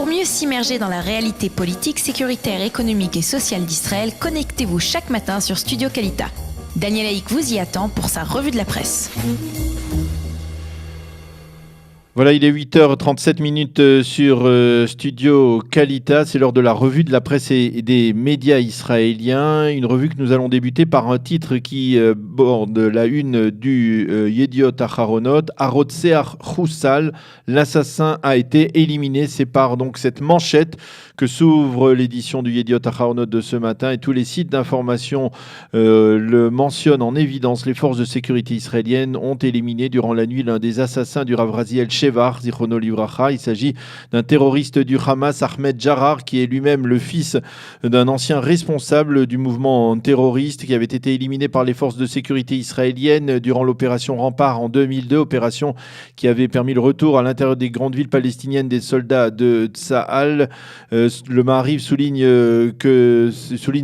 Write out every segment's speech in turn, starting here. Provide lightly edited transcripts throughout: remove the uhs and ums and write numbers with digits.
mieux s'immerger dans la réalité politique, sécuritaire, économique et sociale d'Israël, connectez-vous chaque matin sur Studio Kalita. Daniel Haïk vous y attend pour sa revue de la presse. Voilà, il est 8h37 sur Studio Kalita. C'est l'heure de la revue de la presse et des médias israéliens. Une revue que nous allons débuter par un titre qui borde la une du Yediot Aharonot. Arotseach Choussal, l'assassin a été éliminé. C'est par donc cette manchette que s'ouvre l'édition du Yediot Aharonot de ce matin. Et tous les sites d'information le mentionnent en évidence. Les forces de sécurité israéliennes ont éliminé durant la nuit l'un des assassins du Rav Raziel Shevar, Zichrono Livracha. Il s'agit d'un terroriste du Hamas, Ahmed Jarrar, qui est lui-même le fils d'un ancien responsable du mouvement terroriste qui avait été éliminé par les forces de sécurité israéliennes durant l'opération Rempart en 2002, opération qui avait permis le retour à l'intérieur des grandes villes palestiniennes des soldats de Tsahal. Le Maariv souligne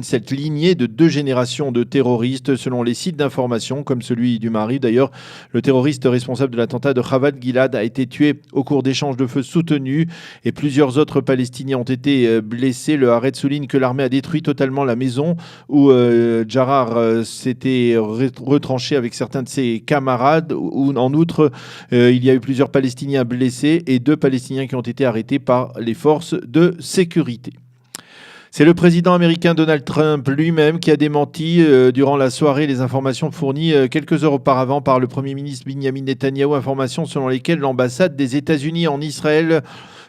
cette lignée de 2 générations de terroristes selon les sites d'information, comme celui du Maariv. D'ailleurs, le terroriste responsable de l'attentat de Chavad Gilad a été tué au cours d'échanges de feu soutenus et plusieurs autres Palestiniens ont été blessés. Le Haaretz souligne que l'armée a détruit totalement la maison où Jarrar s'était retranché avec certains de ses camarades. En outre, il y a eu plusieurs Palestiniens blessés et 2 Palestiniens qui ont été arrêtés par les forces de sécurité. C'est le président américain Donald Trump lui-même qui a démenti durant la soirée les informations fournies quelques heures auparavant par le Premier ministre Binyamin Netanyahou, informations selon lesquelles l'ambassade des États-Unis en Israël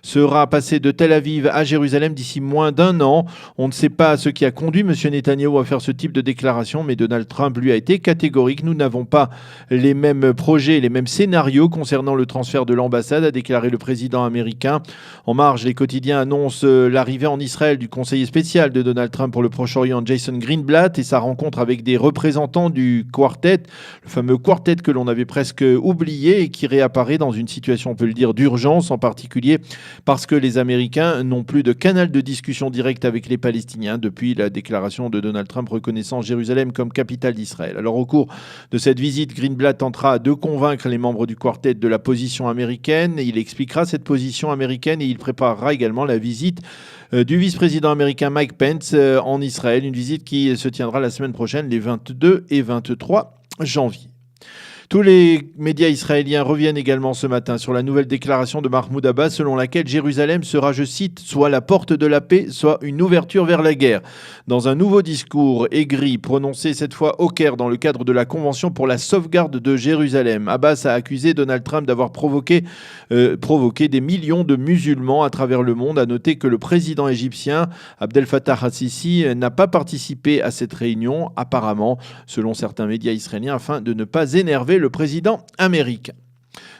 sera passée de Tel Aviv à Jérusalem d'ici moins d'1 an. On ne sait pas ce qui a conduit M. Netanyahou à faire ce type de déclaration, mais Donald Trump lui a été catégorique. Nous n'avons pas les mêmes projets, les mêmes scénarios concernant le transfert de l'ambassade, a déclaré le président américain. En marge, les quotidiens annoncent l'arrivée en Israël du conseiller spécial de Donald Trump pour le Proche-Orient, Jason Greenblatt, et sa rencontre avec des représentants du quartet, le fameux quartet que l'on avait presque oublié et qui réapparaît dans une situation, on peut le dire, d'urgence, en particulier parce que les Américains n'ont plus de canal de discussion direct avec les Palestiniens depuis la déclaration de Donald Trump reconnaissant Jérusalem comme capitale d'Israël. Alors au cours de cette visite, Greenblatt tentera de convaincre les membres du quartet de la position américaine. Il expliquera cette position américaine et il préparera également la visite du vice-président américain Mike Pence en Israël, une visite qui se tiendra la semaine prochaine, les 22 et 23 janvier. Tous les médias israéliens reviennent également ce matin sur la nouvelle déclaration de Mahmoud Abbas selon laquelle Jérusalem sera, je cite, soit la porte de la paix, soit une ouverture vers la guerre. Dans un nouveau discours aigri prononcé cette fois au Caire dans le cadre de la Convention pour la sauvegarde de Jérusalem, Abbas a accusé Donald Trump d'avoir provoqué des millions de musulmans à travers le monde. À noter que le président égyptien Abdel Fattah al-Sisi n'a pas participé à cette réunion, apparemment, selon certains médias israéliens, afin de ne pas énerver le président américain.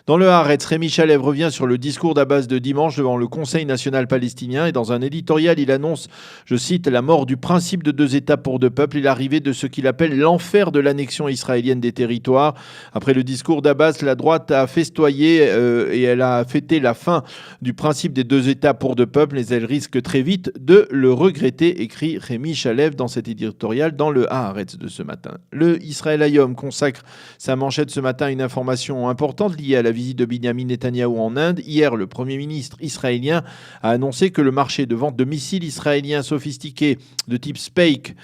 Dans le Haaretz, Rémi Chalev revient sur le discours d'Abbas de dimanche devant le Conseil national palestinien et dans un éditorial, il annonce, je cite, la mort du principe de 2 États pour 2 peuples et l'arrivée de ce qu'il appelle l'enfer de l'annexion israélienne des territoires. Après le discours d'Abbas, la droite a festoyé et elle a fêté la fin du principe des 2 États pour 2 peuples, mais elle risque très vite de le regretter, écrit Rémi Chalev dans cet éditorial dans le Haaretz de ce matin. Le Israël Hayom consacre sa manchette ce matin à une information importante liée à la visite de Binyamin Netanyahou en Inde. Hier, le Premier ministre israélien a annoncé que le marché de vente de missiles israéliens sophistiqués de type Spake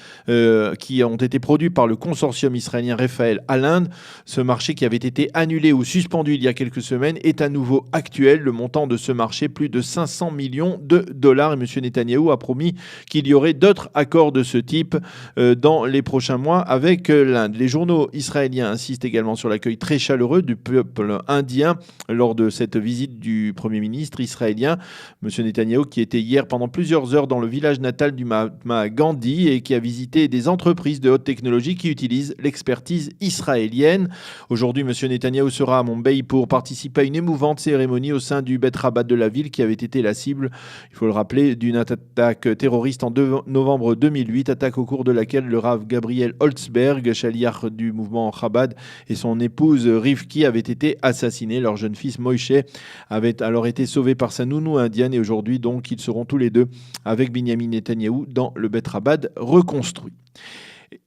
qui ont été produits par le consortium israélien Rafael à l'Inde, ce marché qui avait été annulé ou suspendu il y a quelques semaines, est à nouveau actuel. Le montant de ce marché, plus de 500 millions de dollars. Et M. Netanyahou a promis qu'il y aurait d'autres accords de ce type dans les prochains mois avec l'Inde. Les journaux israéliens insistent également sur l'accueil très chaleureux du peuple indien lors de cette visite du Premier ministre israélien, M. Netanyahou, qui était hier pendant plusieurs heures dans le village natal du Mahatma Gandhi et qui a visité des entreprises de haute technologie qui utilisent l'expertise israélienne. Aujourd'hui, M. Netanyahou sera à Mumbai pour participer à une émouvante cérémonie au sein du Bet Rabat de la ville qui avait été la cible, il faut le rappeler, d'une attaque terroriste en novembre 2008, attaque au cours de laquelle le Rav Gabriel Holtzberg, chaliar du mouvement Chabad, et son épouse Rivki avaient été assassinés. Leur jeune fils Moïse avait alors été sauvé par sa nounou indienne et aujourd'hui donc ils seront tous les deux avec Binyamin Netanyahou dans le Bet Rabat reconstruit.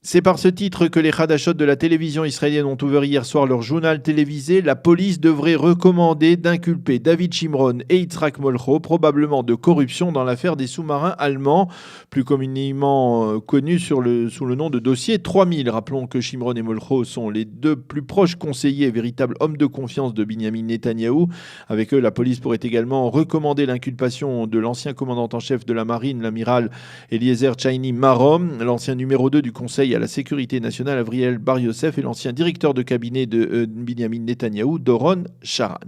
C'est par ce titre que les Hadashot de la télévision israélienne ont ouvert hier soir leur journal télévisé. La police devrait recommander d'inculper David Shimron et Yitzhak Molcho, probablement de corruption dans l'affaire des sous-marins allemands, plus communément connus sous le nom de dossier 3000. Rappelons que Shimron et Molcho sont les deux plus proches conseillers et véritables hommes de confiance de Binyamin Netanyahou. Avec eux, la police pourrait également recommander l'inculpation de l'ancien commandant en chef de la marine, l'amiral Eliezer Chaini Marom, l'ancien numéro 2 du Conseil à la sécurité nationale, Avriel Bar Yosef, et l'ancien directeur de cabinet de Binyamin Netanyahou, Doron Sharan.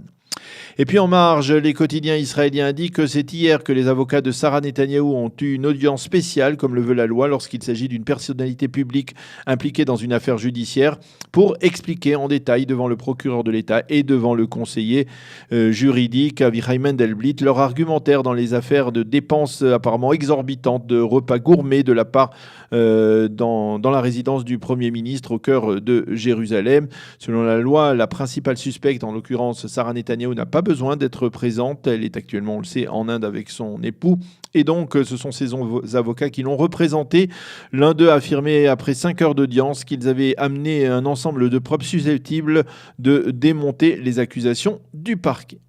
Et puis en marge, les quotidiens israéliens indiquent que c'est hier que les avocats de Sarah Netanyahou ont eu une audience spéciale, comme le veut la loi, lorsqu'il s'agit d'une personnalité publique impliquée dans une affaire judiciaire, pour expliquer en détail devant le procureur de l'État et devant le conseiller juridique Avichai Mendelblit leur argumentaire dans les affaires de dépenses apparemment exorbitantes de repas gourmets de la part dans la résidence du Premier ministre au cœur de Jérusalem. Selon la loi, la principale suspecte, en l'occurrence Sarah Netanyahou, n'a pas besoin d'être présente. Elle est actuellement, on le sait, en Inde avec son époux. Et donc, ce sont ses avocats qui l'ont représentée. L'un d'eux a affirmé, après 5 heures d'audience, qu'ils avaient amené un ensemble de preuves susceptibles de démonter les accusations du parquet.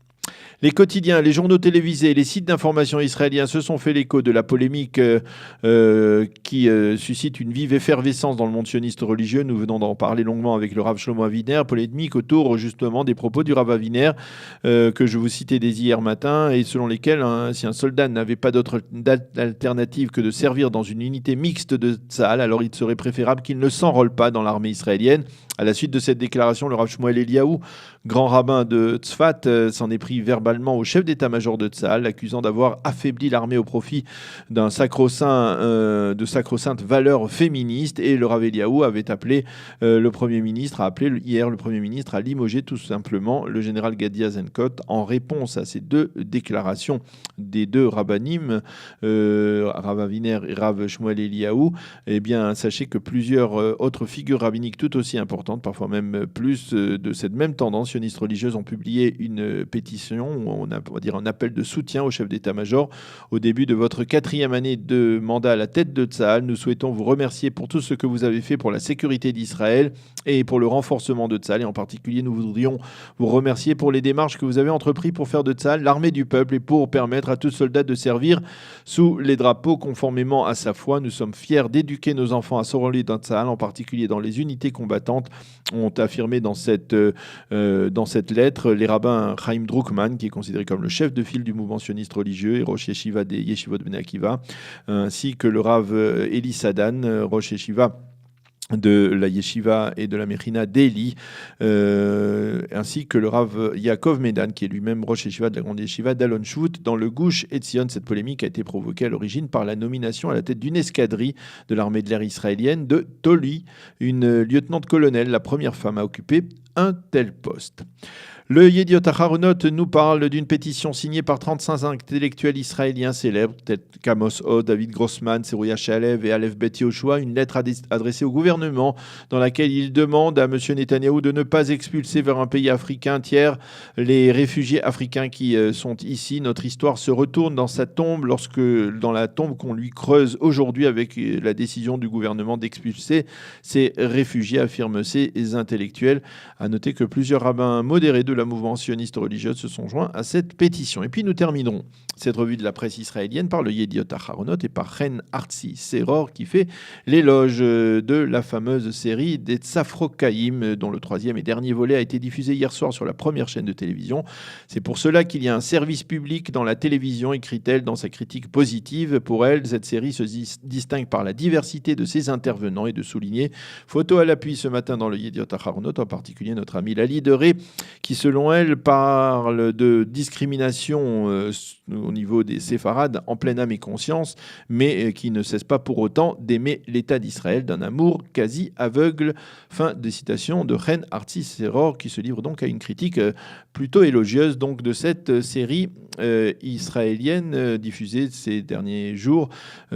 Les quotidiens, les journaux télévisés et les sites d'information israéliens se sont fait l'écho de la polémique qui suscite une vive effervescence dans le monde sioniste religieux. Nous venons d'en parler longuement avec le Rav Shlomo Aviner, polémique autour justement des propos du Rav Aviner que je vous citais dès hier matin et selon lesquels si un soldat n'avait pas d'autre alternative que de servir dans une unité mixte de Tzahal, alors il serait préférable qu'il ne s'enrôle pas dans l'armée israélienne. À la suite de cette déclaration, le Rav Shmuel Eliaou, grand rabbin de Tzfat, s'en est pris verbalement au chef d'état-major de Tzahal, l'accusant d'avoir affaibli l'armée au profit de sacro-saintes valeurs féministes. Et le Rav Eliaou avait appelé hier le Premier ministre à limoger tout simplement le général Gadi Eisenkot en réponse à ces deux déclarations des deux rabbinim, Rav Aviner et Rav Shmuel Eliaou. Eh bien, sachez que plusieurs autres figures rabbiniques tout aussi importantes, parfois même plus, de cette même tendance sioniste religieuse ont publié une pétition, on va dire un appel de soutien au chef d'état-major. Au début de votre 4e année de mandat à la tête de Tzahal, nous souhaitons vous remercier pour tout ce que vous avez fait pour la sécurité d'Israël et pour le renforcement de Tzahal. Et en particulier, nous voudrions vous remercier pour les démarches que vous avez entreprises pour faire de Tzahal l'armée du peuple et pour permettre à tout soldat de servir sous les drapeaux conformément à sa foi. Nous sommes fiers d'éduquer nos enfants à s'enrôler dans Tzahal, en particulier dans les unités combattantes, ont affirmé dans cette lettre les rabbins Chaim Druckmann, qui est considéré comme le chef de file du mouvement sioniste religieux et Rosh Yeshiva des Yeshivot Bnei Akiva, ainsi que le Rav Eli Sadan, Rosh Yeshiva de la Yeshiva et de la Mechina d'Eli, ainsi que le Rav Yaakov Medan, qui est lui-même Rosh Yeshiva de la grande Yeshiva d'Alon Shvut dans le Gush Etzion. Cette polémique a été provoquée à l'origine par la nomination à la tête d'une escadrille de l'armée de l'air israélienne de Toli, une lieutenant-colonel, la première femme à occuper un tel poste. Le Yediot Aharonot nous parle d'une pétition signée par 35 intellectuels israéliens célèbres, tels qu'Amos O, David Grossman, Serouya Shalev et Aleph Bet Yoshua, une lettre adressée au gouvernement dans laquelle il demande à M. Netanyahou de ne pas expulser vers un pays africain tiers les réfugiés africains qui sont ici. Notre histoire se retourne dans sa tombe dans la tombe qu'on lui creuse aujourd'hui avec la décision du gouvernement d'expulser ces réfugiés, affirment ces intellectuels. À noter que plusieurs rabbins modérés de la mouvement sioniste religieuse se sont joints à cette pétition. Et puis nous terminerons cette revue de la presse israélienne par le Yediot Aharonot et par Chen Artzi Seror qui fait l'éloge de la fameuse série des Tzafrokaïm dont le 3e et dernier volet a été diffusé hier soir sur la première chaîne de télévision. C'est pour cela qu'il y a un service public dans la télévision, écrit-elle dans sa critique positive. Pour elle, cette série se distingue par la diversité de ses intervenants et de souligner, photo à l'appui ce matin dans le Yediot Aharonot, en particulier notre ami Lali Deré, qui selon elle parle de discrimination au niveau des séfarades en pleine âme et conscience, mais qui ne cesse pas pour autant d'aimer l'État d'Israël d'un amour quasi aveugle. Fin de citation de Chen Artzi Seror, qui se livre donc à une critique plutôt élogieuse donc de cette série israélienne diffusée ces derniers jours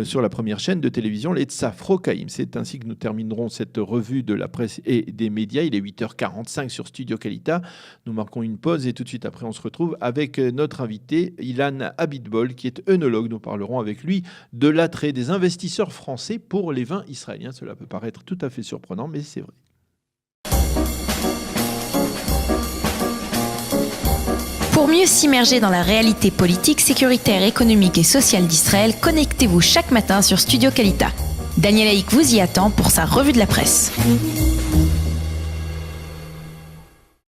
sur la première chaîne de télévision, les Tzafrokaïm. C'est ainsi que nous terminerons cette revue de la presse et des médias. Il est 8h45 sur Studio Kalita. Nous nous marquons une pause et tout de suite après, on se retrouve avec notre invité, Ilan Abitbol, qui est œnologue. Nous parlerons avec lui de l'attrait des investisseurs français pour les vins israéliens. Cela peut paraître tout à fait surprenant, mais c'est vrai. Pour mieux s'immerger dans la réalité politique, sécuritaire, économique et sociale d'Israël, connectez-vous chaque matin sur Studio Kalita. Daniel Haïk vous y attend pour sa revue de la presse.